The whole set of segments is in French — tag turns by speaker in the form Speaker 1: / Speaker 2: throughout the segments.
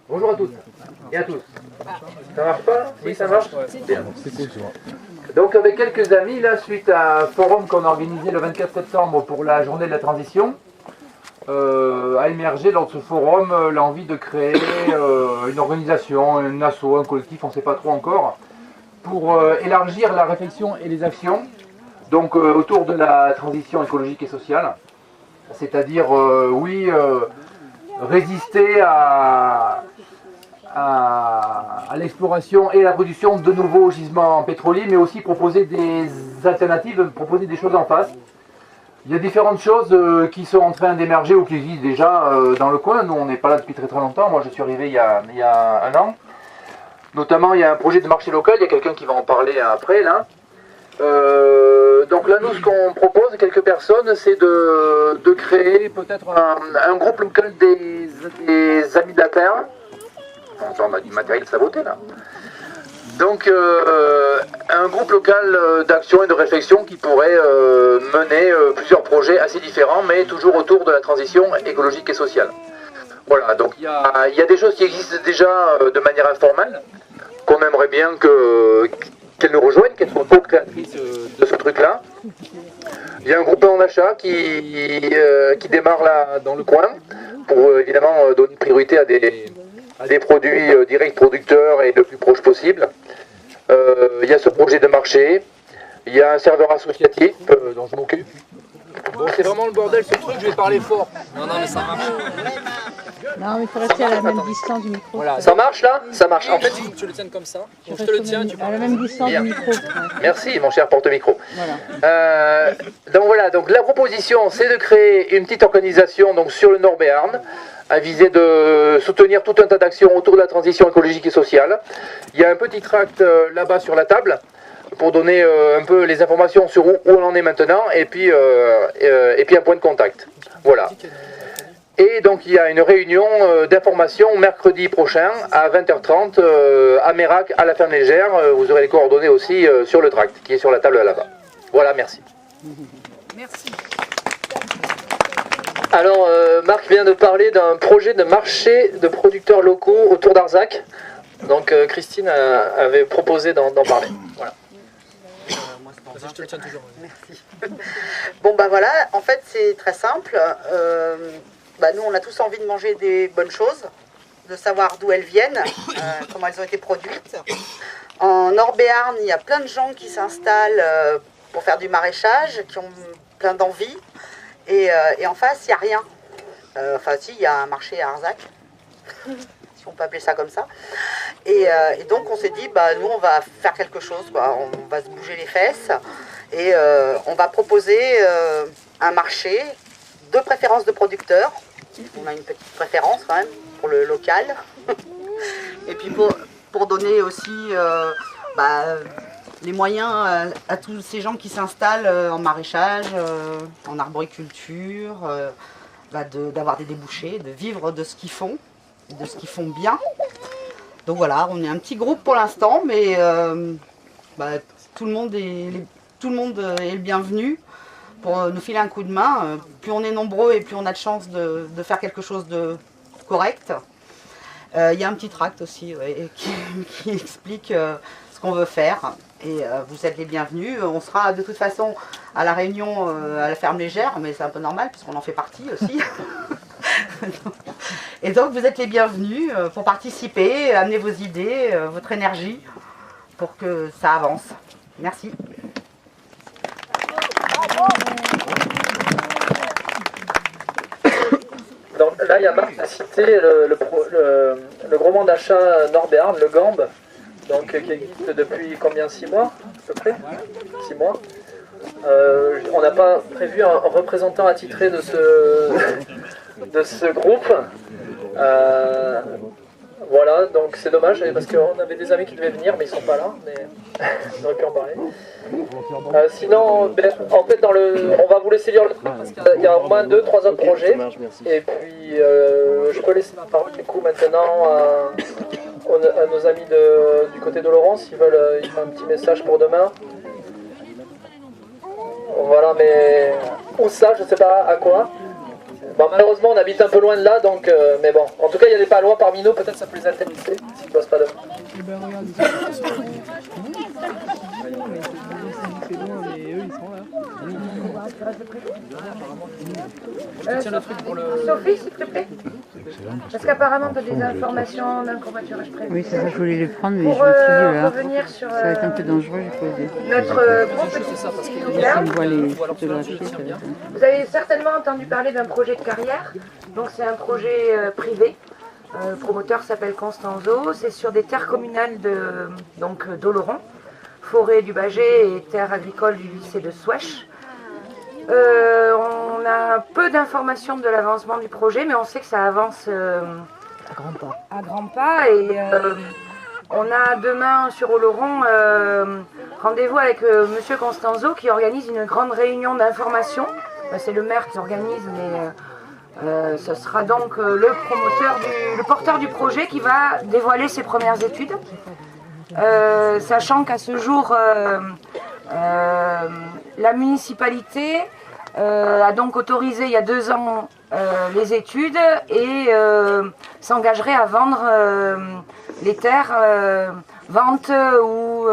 Speaker 1: Bonjour à toutes et à tous. Ça marche pas? Oui, ça marche? Bien. Donc avec quelques amis, là, suite à un forum qu'on a organisé le 24 septembre pour la journée de la transition, a émergé lors de ce forum l'envie de créer une organisation, un asso, un collectif, on ne sait pas trop encore, pour élargir la réflexion et les actions donc, autour de la transition écologique et sociale. C'est-à-dire, résister à l'exploration et à la production de nouveaux gisements pétroliers, mais aussi proposer des alternatives, proposer des choses en face. Il y a différentes choses qui sont en train d'émerger ou qui existent déjà dans le coin. Nous, on n'est pas là depuis très longtemps. Moi, je suis arrivé il y a un an. Notamment, il y a un projet de marché local. Il y a quelqu'un qui va en parler après, là. Donc là, nous, ce qu'on propose, quelques personnes, c'est de créer peut-être un groupe local des Amis de la Terre. Enfin, on a du matériel saboté, là. Donc, un groupe local d'action et de réflexion qui pourrait mener plusieurs projets assez différents, mais toujours autour de la transition écologique et sociale. Voilà, donc il y a des choses qui existent déjà de manière informelle, qu'on aimerait bien qu'elles nous rejoignent, qu'elles soient co-créatrices de ce truc-là. Il y a un groupe en achat qui démarre là dans le coin, pour évidemment donner priorité à des produits directs producteurs et le plus proche possible. Il y a ce projet de marché, il y a un serveur associatif dont je m'occupe. Bon, c'est vraiment le bordel ce truc, je vais parler fort.
Speaker 2: Non, mais ça marche.
Speaker 3: Non, mais il faut rester à la même distance du micro.
Speaker 1: Voilà. Ça marche là? Ça marche. En fait,
Speaker 2: Il faut que tu le tiennes comme ça. Quand je te le tiens, tu
Speaker 3: à
Speaker 2: parles.
Speaker 3: la même distance du micro. Ouais.
Speaker 1: Merci mon cher porte-micro.
Speaker 3: Voilà.
Speaker 1: Donc voilà, donc la proposition c'est de créer une petite organisation donc, sur le Nord Béarn, à viser de soutenir tout un tas d'actions autour de la transition écologique et sociale. Il y a un petit tract là-bas sur la table pour donner un peu les informations sur où on en est maintenant et puis un point de contact. Voilà. Et donc il y a une réunion d'information mercredi prochain à 20h30 à Mérac, à la ferme légère. Vous aurez les coordonnées aussi sur le tract qui est sur la table là-bas. Voilà, merci.
Speaker 4: Merci.
Speaker 2: Alors, Marc vient de parler d'un projet de marché de producteurs locaux autour d'Arzac. Donc, Christine avait proposé d'en parler. Voilà.
Speaker 4: Je te le tiens toujours. Merci. Bon, bah voilà, en fait, c'est très simple. Nous, on a tous envie de manger des bonnes choses, de savoir d'où elles viennent, comment elles ont été produites. En Nord-Béarn, il y a plein de gens qui s'installent pour faire du maraîchage, qui ont plein d'envie. Et en face, il n'y a rien. Enfin, si, il y a un marché à Arzac, si on peut appeler ça comme ça. Et donc, on s'est dit, nous, on va faire quelque chose, quoi. On va se bouger les fesses. Et on va proposer un marché, de préférence de producteurs. On a une petite préférence, quand même, pour le local. Et puis, pour donner aussi les moyens à tous ces gens qui s'installent en maraîchage, en arboriculture, d'avoir des débouchés, de vivre de ce qu'ils font, de ce qu'ils font bien. Donc voilà, on est un petit groupe pour l'instant, mais tout le monde est le bienvenu pour nous filer un coup de main. Plus on est nombreux et plus on a de chance de faire quelque chose de correct. Il y a un petit tract aussi qui explique ce qu'on veut faire. Et vous êtes les bienvenus. On sera de toute façon à la réunion à la ferme légère, mais c'est un peu normal puisqu'on en fait partie aussi. Et donc vous êtes les bienvenus pour participer, amener vos idées, votre énergie pour que ça avance. Merci.
Speaker 2: Donc, là, il y a Marc qui a cité le groupement d'achat Nord-Béarn, le GAMB, donc, qui existe depuis combien? 6 mois à peu près? 6 mois. On n'a pas prévu un représentant attitré de ce groupe. Voilà, donc c'est dommage parce qu'on avait des amis qui devaient venir, mais ils sont pas là. Mais on aurait pu en parler. Sinon, en fait, on va vous laisser lire le truc parce qu'il y a au moins 2-3 autres projets. Et puis, je peux laisser la parole du coup maintenant à nos amis du côté de Laurence. Ils veulent un petit message pour demain. Voilà, mais où ça, je sais pas à quoi. Bon, malheureusement, on habite un peu loin de là, donc, mais bon. En tout cas, il y a des Palois parmi nous, peut-être ça peut les intéresser, s'ils bossent pas demain.
Speaker 5: Eh ben regarde, ils sont là. C'est loin, mais eux ils sont là.
Speaker 2: Tiens le truc pour le...
Speaker 6: Sophie, s'il te plaît. Parce qu'apparemment, tu as des informations d'un covoiturage prévu.
Speaker 3: Oui, c'est ça, je voulais les prendre, mais
Speaker 6: Pour
Speaker 3: je me suis dit, là,
Speaker 6: revenir sur
Speaker 3: ça va être un peu dangereux, j'ai posé.
Speaker 6: notre gros petit
Speaker 2: C'est ça, parce qu'il
Speaker 3: Si on voit les photographies, ça va être...
Speaker 6: Vous avez certainement entendu parler d'un projet de carrière. Donc c'est un projet privé. Le promoteur s'appelle Constanzo. C'est sur des terres communales d'Oloron, forêt du Bâgé et terres agricoles du lycée de Souèche. On a peu d'informations de l'avancement du projet, mais on sait que ça avance à grands pas. Et on a demain sur Oloron rendez-vous avec Monsieur Constanzo qui organise une grande réunion d'information. C'est le maire qui organise, mais ce sera donc le porteur du projet qui va dévoiler ses premières études. Sachant qu'à ce jour, la municipalité a donc autorisé il y a 2 ans les études et s'engagerait à vendre les terres, vente ou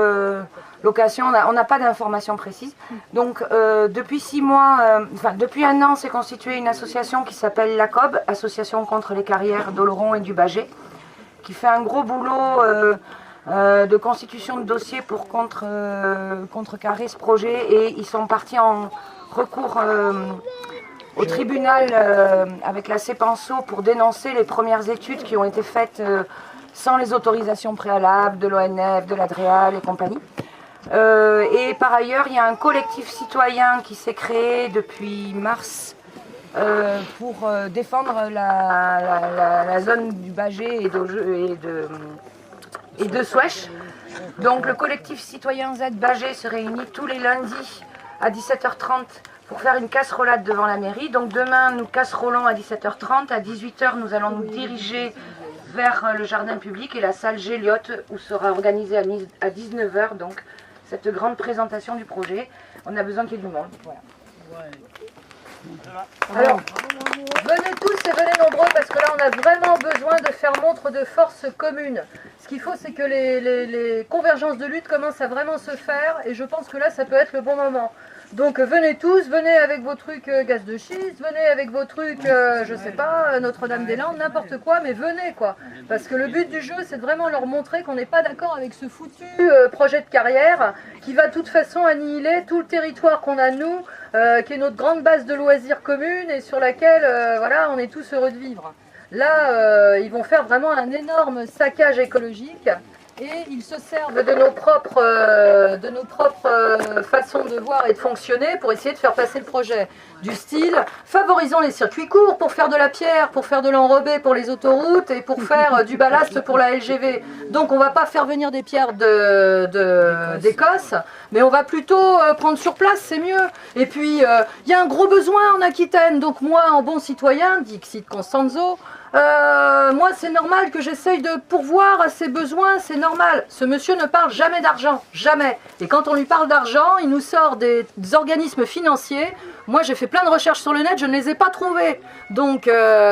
Speaker 6: location. On n'a pas d'informations précises. Donc depuis 6 mois, depuis 1 an, s'est constituée une association qui s'appelle l'ACOB, Association contre les carrières d'Oloron et du Bâgé, qui fait un gros boulot de constitution de dossiers pour contrecarrer ce projet, et ils sont partis en recours au tribunal avec la CEPANSO pour dénoncer les premières études qui ont été faites sans les autorisations préalables de l'ONF, de l'ADREAL et compagnie. Et par ailleurs, il y a un collectif citoyen qui s'est créé depuis mars pour défendre la zone du Bâgé et de Souèche. Donc le collectif citoyen Z Bâgé se réunit tous les lundis à 17h30 pour faire une casserolade devant la mairie. Donc demain, nous casserolons à 17h30. À 18h, nous allons nous diriger vers le jardin public et la salle Géliot, où sera organisée à 19h donc cette grande présentation du projet. On a besoin qu'il y ait du monde. Voilà.
Speaker 7: Alors, venez tous et venez nombreux, parce que là on a vraiment besoin de faire montre de force commune. Ce qu'il faut, c'est que les convergences de lutte commencent à vraiment se faire, et je pense que là ça peut être le bon moment. Donc venez tous, venez avec vos trucs gaz de schiste, venez avec vos trucs, je sais pas, Notre-Dame-des-Landes, n'importe quoi, mais venez quoi. Parce que le but du jeu, c'est de vraiment leur montrer qu'on n'est pas d'accord avec ce foutu projet de carrière qui va de toute façon annihiler tout le territoire qu'on a nous, qui est notre grande base de loisirs commune et sur laquelle voilà, on est tous heureux de vivre. Là, ils vont faire vraiment un énorme saccage écologique. Et ils se servent de nos propres façons de voir et de fonctionner pour essayer de faire passer le projet. Du style, favorisons les circuits courts pour faire de la pierre, pour faire de l'enrobé pour les autoroutes et pour faire du ballast pour la LGV. Donc on va pas faire venir des pierres d'Écosse, mais on va plutôt prendre sur place, c'est mieux. Et puis, il y a un gros besoin en Aquitaine, donc moi, en bon citoyen, dit Xide Constanzo, moi c'est normal que j'essaye de pourvoir à ses besoins, c'est normal. Ce monsieur ne parle jamais d'argent, jamais. Et quand on lui parle d'argent, il nous sort des organismes financiers. Moi j'ai fait plein de recherches sur le net, je ne les ai pas trouvés. Donc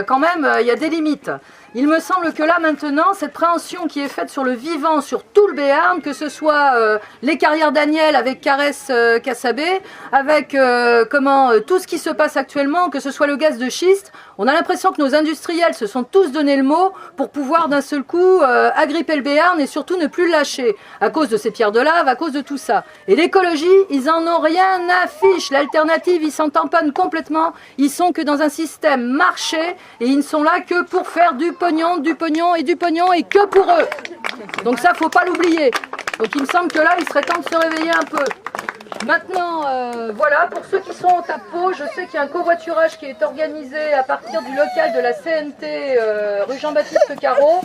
Speaker 7: quand même, il y a des limites. Il me semble que là maintenant, cette préhension qui est faite sur le vivant, sur tout le Béarn, que ce soit les carrières d'Aniel avec Caresse Cassabé, avec tout ce qui se passe actuellement, que ce soit le gaz de schiste, on a l'impression que nos industriels se sont tous donné le mot pour pouvoir d'un seul coup agripper le Béarn et surtout ne plus le lâcher, à cause de ces pierres de lave, à cause de tout ça. Et l'écologie, ils en ont rien à fiche. L'alternative, ils s'en tamponnent complètement. Ils sont que dans un système marché et ils ne sont là que pour faire du pognon et que pour eux. Donc ça, faut pas l'oublier. Donc il me semble que là, il serait temps de se réveiller un peu. Maintenant, voilà, pour ceux qui sont au Tapeau, je sais qu'il y a un covoiturage qui est organisé à partir du local de la CNT rue Jean-Baptiste Carreau.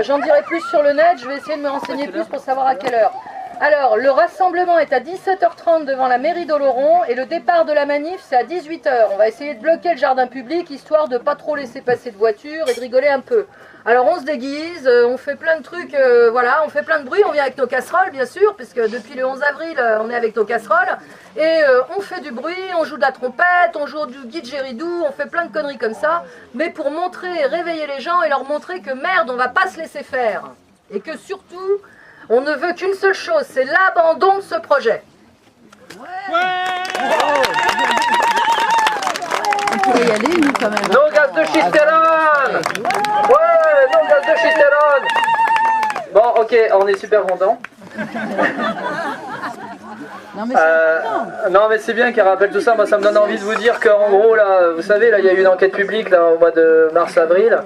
Speaker 7: J'en dirai plus sur le net, je vais essayer de me renseigner plus pour savoir à quelle heure. Alors, le rassemblement est à 17h30 devant la mairie d'Oloron et le départ de la manif, c'est à 18h. On va essayer de bloquer le jardin public, histoire de ne pas trop laisser passer de voitures et de rigoler un peu. Alors, on se déguise, on fait plein de trucs, voilà, on fait plein de bruit, on vient avec nos casseroles, bien sûr, puisque depuis le 11 avril, on est avec nos casseroles. Et on fait du bruit, on joue de la trompette, on joue du didgeridoo, on fait plein de conneries comme ça. Mais pour montrer, réveiller les gens et leur montrer que merde, on va pas se laisser faire. Et que surtout... on ne veut qu'une seule chose, c'est l'abandon de ce projet.
Speaker 3: On pourrait y aller, nous, quand même.
Speaker 2: Non gaz de schistérone. Ouais, non gaz de schistérone. Bon, ok, on est super contents.
Speaker 3: Non, mais c'est
Speaker 2: Non mais c'est bien qu'elle rappelle tout ça, moi ça me donne envie de vous dire qu'en gros là, vous savez, là il y a eu une enquête publique là, au mois de mars-avril.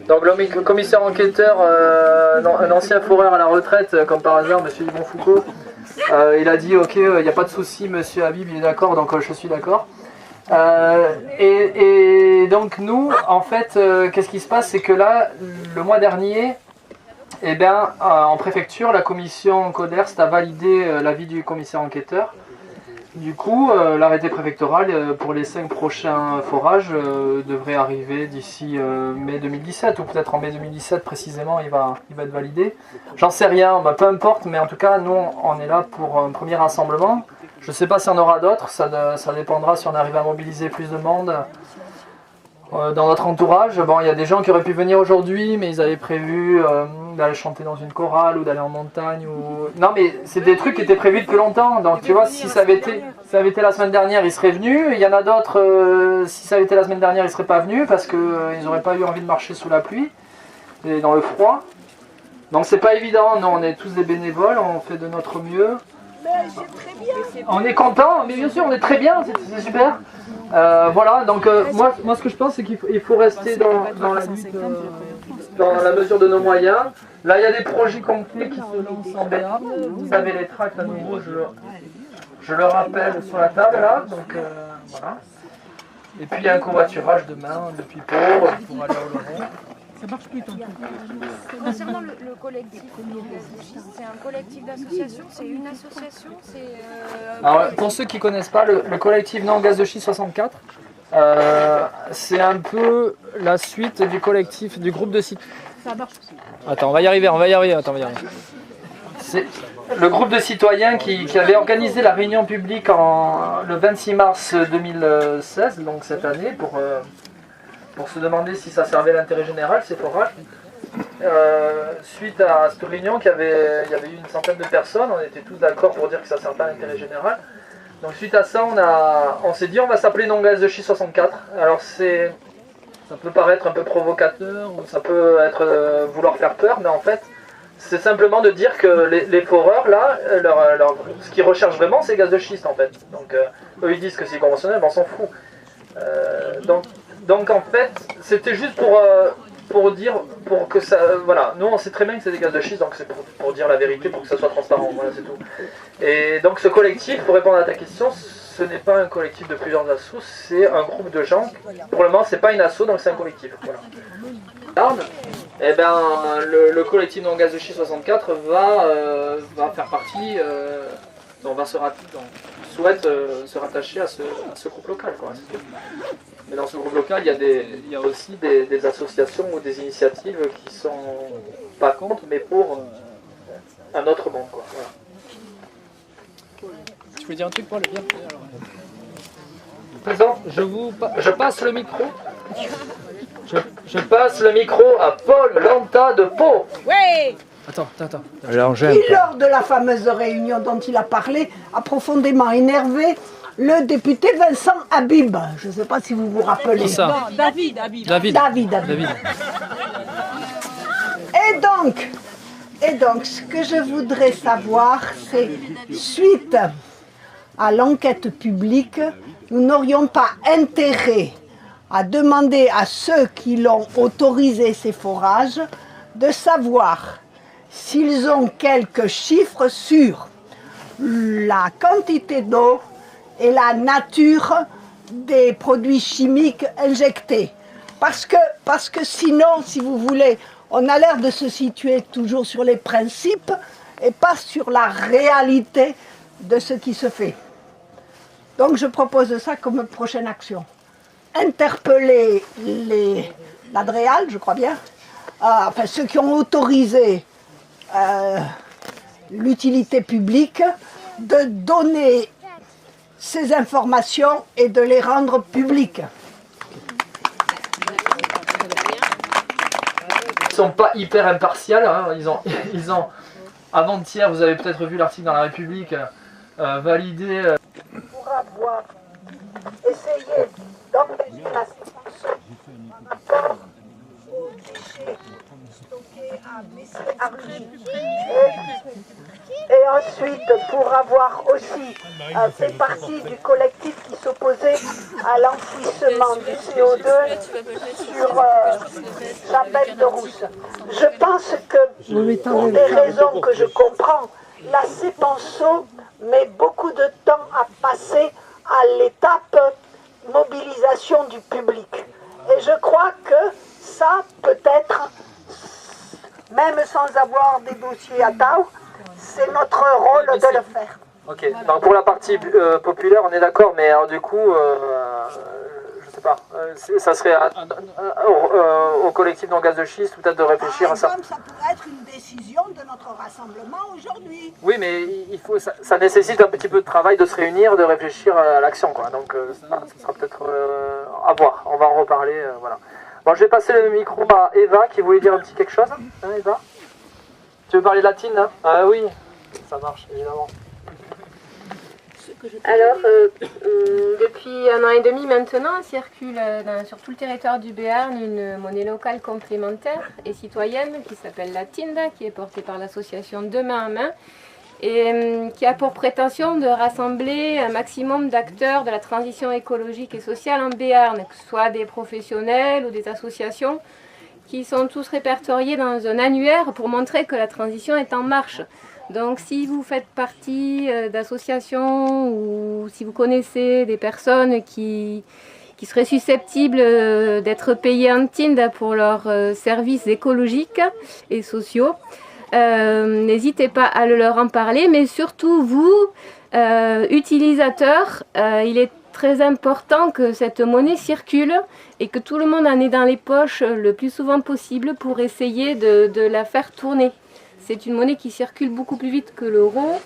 Speaker 2: Donc le commissaire enquêteur, un ancien fourreur à la retraite, comme par hasard, monsieur Yvon Foucault, il a dit ok, il n'y a pas de souci, monsieur Habib, il est d'accord, donc je suis d'accord. Et donc nous, en fait, qu'est-ce qui se passe, c'est que là, le mois dernier, eh bien, en préfecture, la commission Coderst a validé l'avis du commissaire enquêteur. Du coup, l'arrêté préfectoral pour les 5 prochains forages devrait arriver d'ici mai 2017, ou peut-être en mai 2017 précisément, il va être validé. J'en sais rien, bah, peu importe, mais en tout cas, nous, on est là pour un premier rassemblement. Je ne sais pas s'il y en aura d'autres, ça dépendra si on arrive à mobiliser plus de monde dans notre entourage. Bon, il y a des gens qui auraient pu venir aujourd'hui, mais ils avaient prévu d'aller chanter dans une chorale ou d'aller en montagne. Non, mais c'est des trucs qui étaient prévus depuis longtemps. Donc, tu vois, si ça avait été la semaine dernière, ils seraient venus. Il y en a d'autres, si ça avait été la semaine dernière, ils ne seraient pas venus parce qu'ils n'auraient pas eu envie de marcher sous la pluie et dans le froid. Donc, c'est pas évident. Nous, on est tous des bénévoles, on fait de notre mieux. On est content, mais bien sûr, on est très bien, c'est super. Voilà, donc moi ce que je pense, c'est qu'il faut rester dans la lutte, dans la mesure de nos moyens. Là, il y a des projets complets qui se lancent en Béarn. Vous avez les tracts à nouveau, je le rappelle sur la table là. Donc voilà. Et puis il y a un covoiturage demain depuis Pau pour aller au Laurent.
Speaker 3: Ça marche plus tant que
Speaker 8: Concernant le collectif, c'est un collectif d'association, c'est une association,
Speaker 2: Alors, pour ceux qui ne connaissent pas, le collectif Non Gaz de Schiste 64, c'est un peu la suite du collectif, du groupe de citoyens.
Speaker 3: Ça marche aussi.
Speaker 2: Attends, on va y arriver. C'est le groupe de citoyens qui avait organisé la réunion publique le 26 mars 2016, donc cette année, pour se demander si ça servait l'intérêt général, ces forages. Suite à cette réunion, il y avait eu une centaine de personnes, on était tous d'accord pour dire que ça ne sert pas l'intérêt général. Donc suite à ça, on s'est dit on va s'appeler Non Gaz de Schiste 64. Alors ça peut paraître un peu provocateur, ou ça peut être vouloir faire peur, mais en fait, c'est simplement de dire que les foreurs, là, ce qu'ils recherchent vraiment, c'est gaz de schiste, en fait. Donc eux, ils disent que c'est conventionnel, mais on s'en fout. Donc en fait, c'était juste pour dire, pour que ça, voilà, nous on sait très bien que c'est des gaz de schiste, donc c'est pour dire la vérité, pour que ça soit transparent, voilà, c'est tout. Et donc ce collectif, pour répondre à ta question, ce n'est pas un collectif de plusieurs assos, c'est un groupe de gens. Pour le moment, c'est pas une asso, donc c'est un collectif. Voilà. Eh ben, le collectif Non Gaz de Schiste 64 va faire partie, on souhaite se rattacher à ce groupe local, quoi. Mais dans ce groupe local, il y a aussi des associations ou des initiatives qui sont pas contre, mais pour un autre monde, quoi. Voilà.
Speaker 9: Tu veux dire un truc pour le bien?
Speaker 2: Présent, je passe le micro. Je passe le micro à Paul Lanta de Pau.
Speaker 10: Oui.
Speaker 9: Attends.
Speaker 10: Qui, lors de la fameuse réunion dont il a parlé, a profondément énervé le député Vincent Habib. Je ne sais pas si vous vous rappelez.
Speaker 9: Qui ça?
Speaker 10: Non, David. Et donc, ce que je voudrais savoir, c'est, suite à l'enquête publique, nous n'aurions pas intérêt à demander à ceux qui l'ont autorisé ces forages de savoir s'ils ont quelques chiffres sur la quantité d'eau et la nature des produits chimiques injectés. Parce que sinon, si vous voulez, on a l'air de se situer toujours sur les principes, et pas sur la réalité de ce qui se fait. Donc je propose ça comme prochaine action. Interpeller l'Adréal, je crois bien, enfin ceux qui ont autorisé l'utilité publique, de donner ces informations et de les rendre publiques.
Speaker 2: Ils sont pas hyper impartials, hein. Ils ont avant-hier, vous avez peut-être vu l'article dans La République, validé.
Speaker 10: Pour avoir essayé d'empêcher la séparation par rapport aux déchets stockés à Messier-Argy. Et ensuite, pour avoir aussi fait partie du collectif qui s'opposait à l'enfouissement du CO2 sur Chapelle de Rousse. Je pense que, pour des raisons que je comprends, la CEPANSO met beaucoup de temps à passer à l'étape mobilisation du public. Et je crois que ça, peut-être, même sans avoir des dossiers à Tau, c'est notre rôle de le faire.
Speaker 2: Ok, donc pour la partie populaire, on est d'accord, mais alors, du coup, je sais pas, ça serait au collectif dans gaz de schiste peut-être de réfléchir à ça.
Speaker 10: Par exemple, ça pourrait être une décision de notre rassemblement aujourd'hui.
Speaker 2: Oui, mais il faut, ça nécessite un petit peu de travail de se réunir, de réfléchir à l'action, quoi. Donc ça sera peut-être à voir, on va en reparler, voilà. Bon, je vais passer le micro à Eva qui voulait dire un petit quelque chose. Hein, Eva ? Tu veux parler latine, hein ? Ah oui, ça marche, évidemment.
Speaker 9: Alors, depuis 1 an et demi maintenant, circule sur tout le territoire du Béarn une monnaie locale complémentaire et citoyenne qui s'appelle la Tinda, qui est portée par l'association De Main à Main et qui a pour prétention de rassembler un maximum d'acteurs de la transition écologique et sociale en Béarn, que ce soit des professionnels ou des associations, qui sont tous répertoriés dans un annuaire pour montrer que la transition est en marche. Donc si vous faites partie d'associations ou si vous connaissez des personnes qui seraient susceptibles d'être payées en Tinda pour leurs services écologiques et sociaux, n'hésitez pas à leur en parler, mais surtout vous, utilisateurs, il est très important que cette monnaie circule et que tout le monde en ait dans les poches le plus souvent possible pour essayer de la faire tourner. C'est une monnaie qui circule beaucoup plus vite que l'euro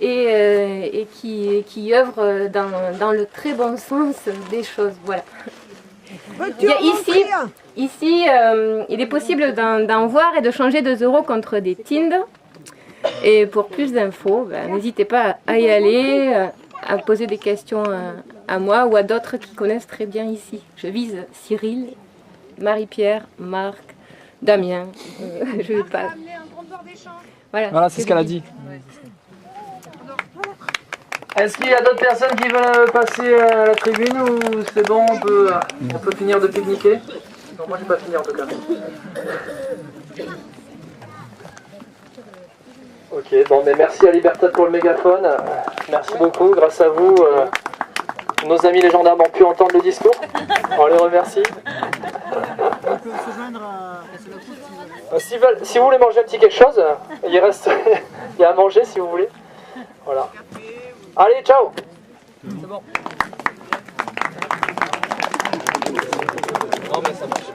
Speaker 9: et qui œuvre dans le très bon sens des choses. Voilà. Ici, il est possible d'en voir et de changer 2 euros contre des Tindes. Et pour plus d'infos, n'hésitez pas à y aller, à poser des questions à moi ou à d'autres qui connaissent très bien ici. Je vise Cyril, Marie-Pierre, Marc, Damien. Je vais pas. Voilà, c'est ce qu'elle a dit.
Speaker 2: Est-ce qu'il y a d'autres personnes qui veulent passer à la tribune ou c'est bon, on peut finir de pique-niquer? Non, moi je vais pas finir en tout cas. Ok, bon, mais merci à Libertad pour le mégaphone. Merci beaucoup, grâce à vous, nos amis les gendarmes ont pu entendre le discours. On les remercie. Si vous voulez manger un petit quelque chose, il reste, il y a à manger si vous voulez. Voilà. Allez, ciao. C'est bon. Non mais ça marche.